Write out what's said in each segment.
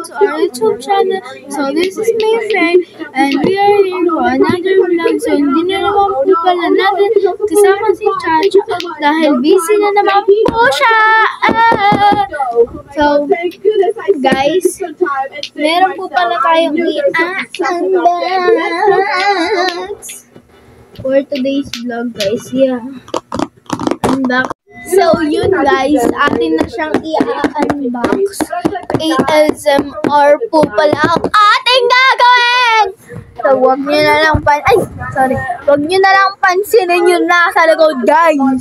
to our YouTube channel. So this is my friend and we are here for another vlog. So hindi na naman po pala natin kasama si Chacha dahil busy na naman po siya. So guys, meron po pala tayong i-unbox for today's vlog guys. Yeah, unbox. So, yun guys, atin na siyang i-unbox. ASMR po pala ang ating gagawin! So, wag nyo na lang wag nyo na lang pansinin yung nasa likod, guys.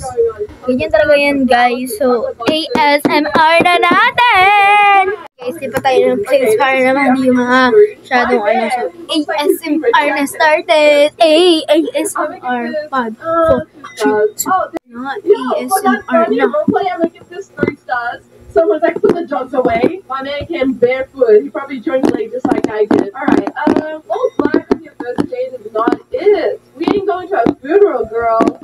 Ganyan talaga yan, guys. So, ASMR na natin! Guys, di pa tayo ng place para naman yung mga shadow So, ASMR na started! ASMR 5, 4, 3, 2, ASMR na. Someone's like, put the drugs away. My man came barefoot. He probably joined late just like I did. Alright, old black on your first date is not it. We ain't going to a funeral, girl.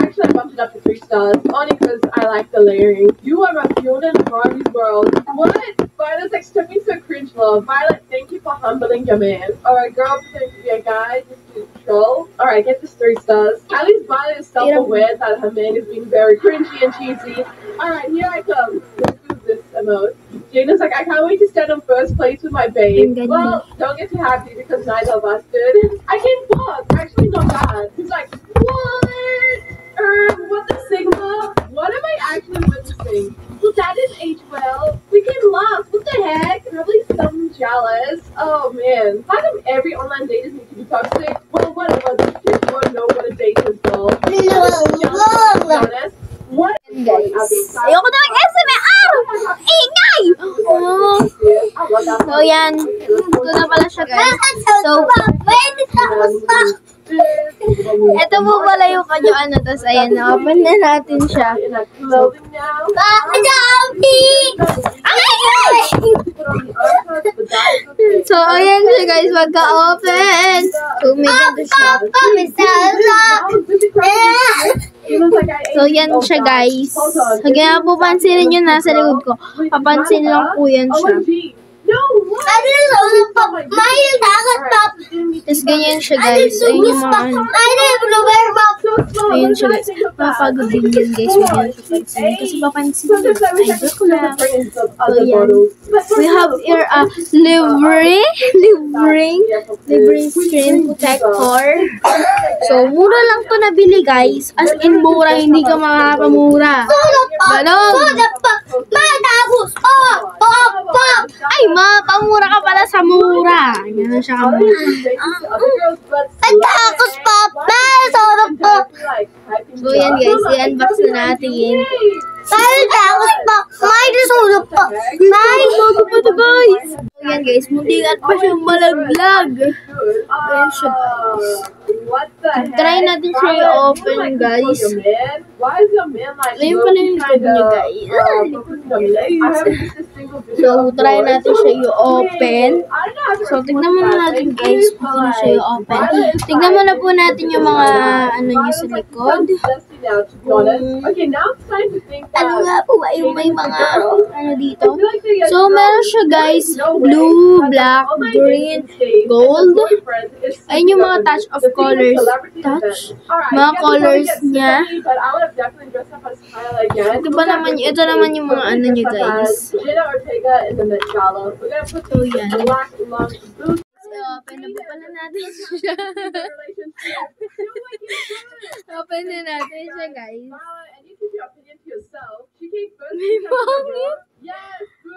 Actually, I bumped it up to 3 stars. Only because I like the layering. You are my Fiona in Barbie's world. What? Violet's like took me so cringe love. Violet, thank you for humbling your man. Alright, girl, pretend to be a guy just to troll. Alright, get this 3 stars. At least Violet is self-aware that her man is being very cringy and cheesy. Alright, here I come. Let's do this emote. Jada's like, I can't wait to stand on first place with my babe. Well, don't get too happy because neither of us did. I can walk. Actually, not bad. He's like, what? What the Sigma? What am I actually witnessing? Well, that didn't age well. We came last. What the heck? Probably some jealous. Oh man. How come every online date need to be toxic? Well, whatever. These kids won't know what a date is, though. What? Guys, ayoko na mag-SMR! Ingay! So yan, ito na pala siya guys. So, ito po pala yung kanyang tapos ayan, na-open na natin siya. So, ayan siya guys, magka-open. So, may ganito siya. So, yan siya guys. Huwag na po pansinin yun nasa likod ko. Papansin lang po yan siya. Tapos ganyan siya guys. Ayun yung mga ayun siya guys. Mapagod din yun guys. Kasi papansin yun. Ay, joke lang. So, yan. We have here a livreng screen protector. So, mura lang to nabili guys. As in, mura. Hindi ka makapamura. Ganon. Ay, pamura ka pala sa mura. Yan siya kamura. Pagkakos So, yan guys. I-unbox na natin. Pagkakos guys. So, yan guys. Muntingan pa siyang malaglag. Ayan siya guys. Try natin siya i-open guys. Ayun pala yung likod niya guys. So, try natin siya i-open. So, tignan muna natin guys kung ano siya i-open. Tignan muna po natin yung mga ano niya sa likod. Ano nga po ba yung may mga ano dito? So, meron siya guys. Blue, black, green, gold. Ayun yung mga touch of colors. Mga colors niya. Ito naman yung mga ano niya guys. So, yan. So, open na po pala natin siya. Open na natin siya guys. May pangit.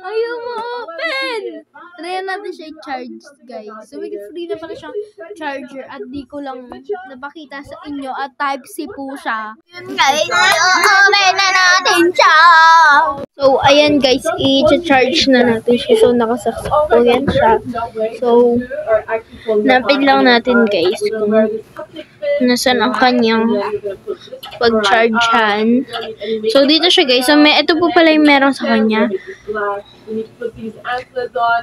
Ayaw mo open! Try natin siya i-charge, guys. So, may free na pala siyang charger at di ko lang napakita sa inyo at Type-C po siya. Yun, guys. Open na natin siya! So, ayan, guys. I-charge na natin siya. So, nakasaksak po yan siya. So, napin lang natin, guys, kung nasan ang kanyang pag-chargehan. So, dito siya, guys. So, ito po pala yung meron sa kanya.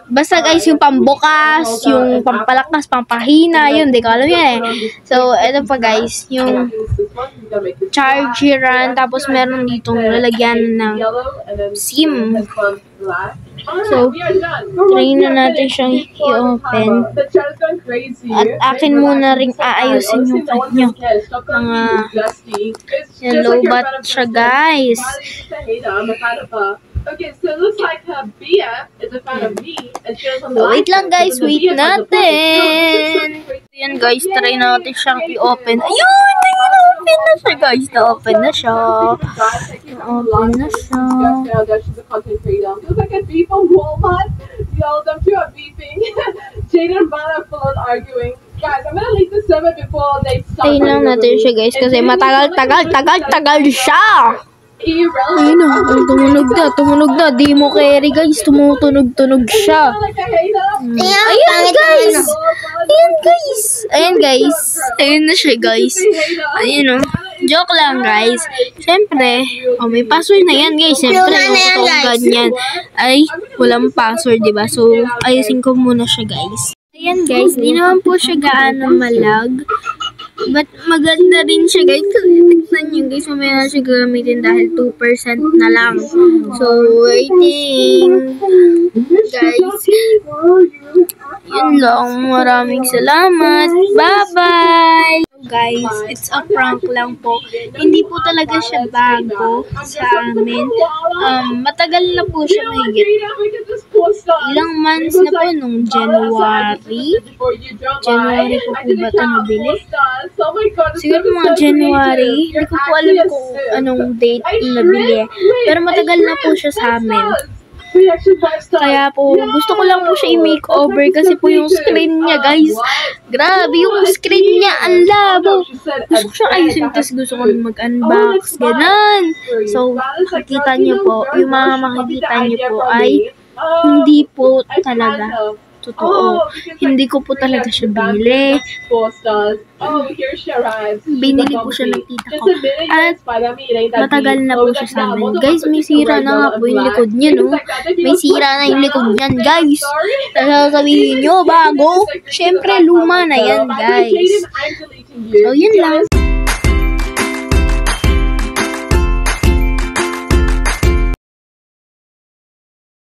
Basta guys, yung pambukas, yung pampalakas, pampahina, yun, di ko alam yan eh. So, ito pa guys, yung chargeran, tapos meron ditong lalagyan ng SIM. So, try na natin siyang i-open. At akin muna rin aayusin yung kanya. Mga low-bat siya, guys. Okay, so it looks like her BF is a fan of me, and she doesn't Wait lang, guys. Wait natin. Ayan, guys. Try natin siyang i-open. Ayun! Na-open na siya, guys. Na-open na siya. Na-open na siya. She's a content creator. Feels like a beef on Walmart. Yo, them two are beefing. Jade and Bana are full on arguing. Guys, I'm gonna leave the server before they start. Tayo lang natin siya, guys. Kasi matagal siya. Ayun na, tumunog na. Di mo carry, guys. Tumutunog siya. Ayan, guys. Ayun na siya, guys. Ayun, oh. Joke lang, guys. Siyempre, may password na yan, guys. Siyempre, kung ganyan ay walang password, diba? So, ayusin ko muna siya, guys. Ayan, guys. Di naman po siya gaano malag. But maganda rin siya, guys. Tignan nyo, guys. Mamaya na siya gamitin dahil 2% na lang. So, waiting. Guys. Yun lang. Maraming salamat. Bye-bye! Guys, it's a prank lang po. Hindi po talaga siya bago sa amin. Matagal na po siya mahigit. Ilang months na po nung January. January po ba ito nabili? Siguro mga January. Hindi ko po alam kung anong date nabili. Pero matagal na po siya sa amin. Kaya po, gusto ko lang po siya i-makeover kasi po yung screen niya, guys. Grabe, yung screen niya, ang labo. Gusto ko siyang ayusin, tapos gusto ko mag-unbox, ganun. So, makikita niyo po, yung mga makikita niyo po ay hindi po talaga totoo. Hindi ko po talaga siya binili. Binili po siya ng tita ko. At matagal na po siya sa amin. Guys, may sira na nga po yung likod niya, no? May sira na yung likod niyan, guys. Sasabihin nyo, bago. Siyempre, luma na yan, guys. So, yun lang.